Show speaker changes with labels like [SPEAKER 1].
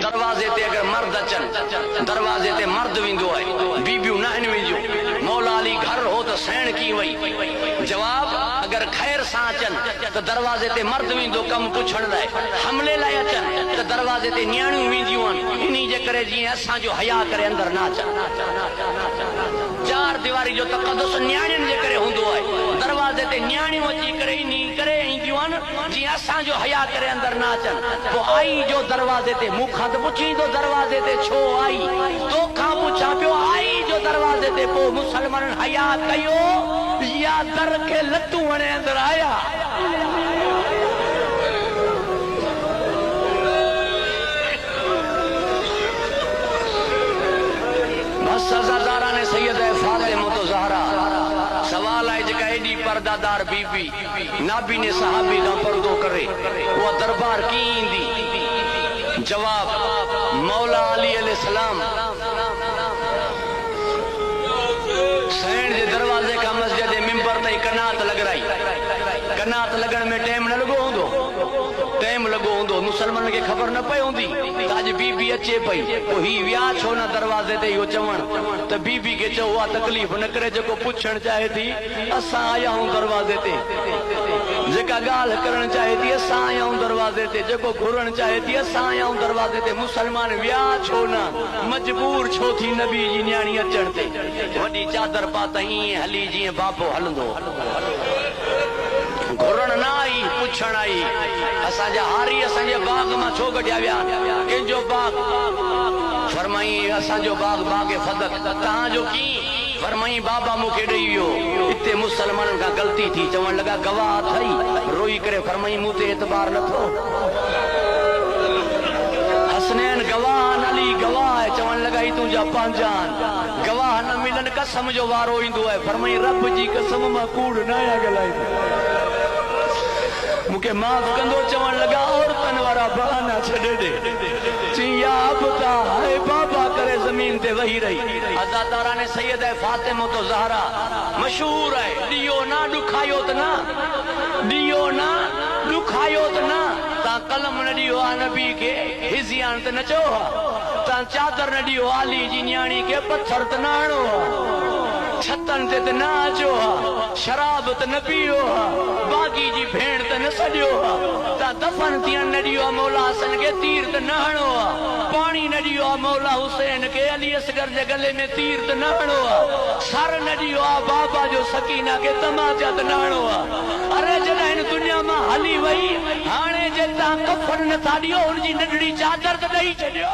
[SPEAKER 1] दरवाजे ते अगर मर्द अचन दरवाजे ते मर्द विंदो है बीबियूं न विंदियूं मौला अली घर हो तो सैन की वई जवाब अगर खैर सा अचन तो दरवाजे ते मर्द विंदो कम पुछण लाए हमले लाए अचन तो दरवाजे ते न्याणियूं विंदियूं इन्हीं जे करे जी असा जो हया करे अंदर ना अचन चार दीवारी जो तक़द्दुस न्याणियुन जे करे हुंदो है दरवाजे ते न्याणियूं अची करे इन्हीं करे ईंदियूं जी असा जो हया करे अंदर ना अचन तो आई जो दरवाजे ते मुखा तो पुछी तो दरवाजे ते छो आई तो खां पुछा पियो आई जो दरवाजे ते पो मुसलमान हया कयो या दर के लत्तू वणे अंदर आया बस सजादारा ने सैयद फातिमा तो ज़हरा सवाल है जका एडी पर्दादार बीबी नाबी ने सहाबी का पर्दो करे वो दरबार की इंदी जवाब मौला अली अलैहिस्सलाम सैन जे दरवाजे का मस्जिद मिंबर तई कनात लगराई कनात लगन में टाइम न लगो होंदो टाइम लगो होंदो मुसलमान के खबर न पई होंदी आज बीबी अचे पई तो ही व्या छो न दरवाजे ते यो चवण तो बीबी के चो आ तकलीफ न करे जको पुछण चाहे थी असा आया हूं दरवाजे ते जका गाल करण चाहे थी असा आया हूं दरवाजे ते जको घुरण चाहे थी असा आया हूं दरवाजे ते मुसलमान व्या छो न मजबूर छो थी नबी जी न्याणी अचण ते वडी चादर पातई हली जी बाबो हलंदो घुरण ना आई पुछण आई असा जा हारी असा जे बाग मा छो गड्या व्या केजो बाग फरमाई असा जो बाग बागे फदक ता जो की फरमाई बाबा मुखे दई वियो इते मुसलमानन का गलती थी चवण लगा गवाह थई रोई करे फरमाई मुते एतबार न थो हसनैन गवाह अली गवाह है चवण लगा ई तुजा पंजान गवाह न मिलन कसम जो वारो इंदो है फरमाई रब जी कसम मा कूड़ ना आया गलाई मुके माफ कंदो चवण लगा औरतन वारा बहाना छड़े दे चिया अबता है बाबा करे जमीन ते वही रही अज़ादारा ने सैयद फातिमा तो ज़हरा मशहूर है दियो ना दुखायो त ना दियो ना दुखायो त ना ता कलम न दियो आ नबी के हिजियान त न चो ता चादर न दियो आली जी न्याणी के पत्थर त ना आणो छतन ते त ना अचो शराब त न पियो बागी जी भेण त न सडियो ता दफन थियन न दियो मौला हसन के तीर त न हणो पानी न दियो मौला हुसैन के अली असगर जे गले में तीर त न हणो सर न दियो बाबा जो सकीना के तमाचा त न हणो अरे जॾहिं इन दुनिया मां हली वई हाणे जे ता कफन न था दियो उनजी नंढड़ी चादर त ॾेई छॾियो।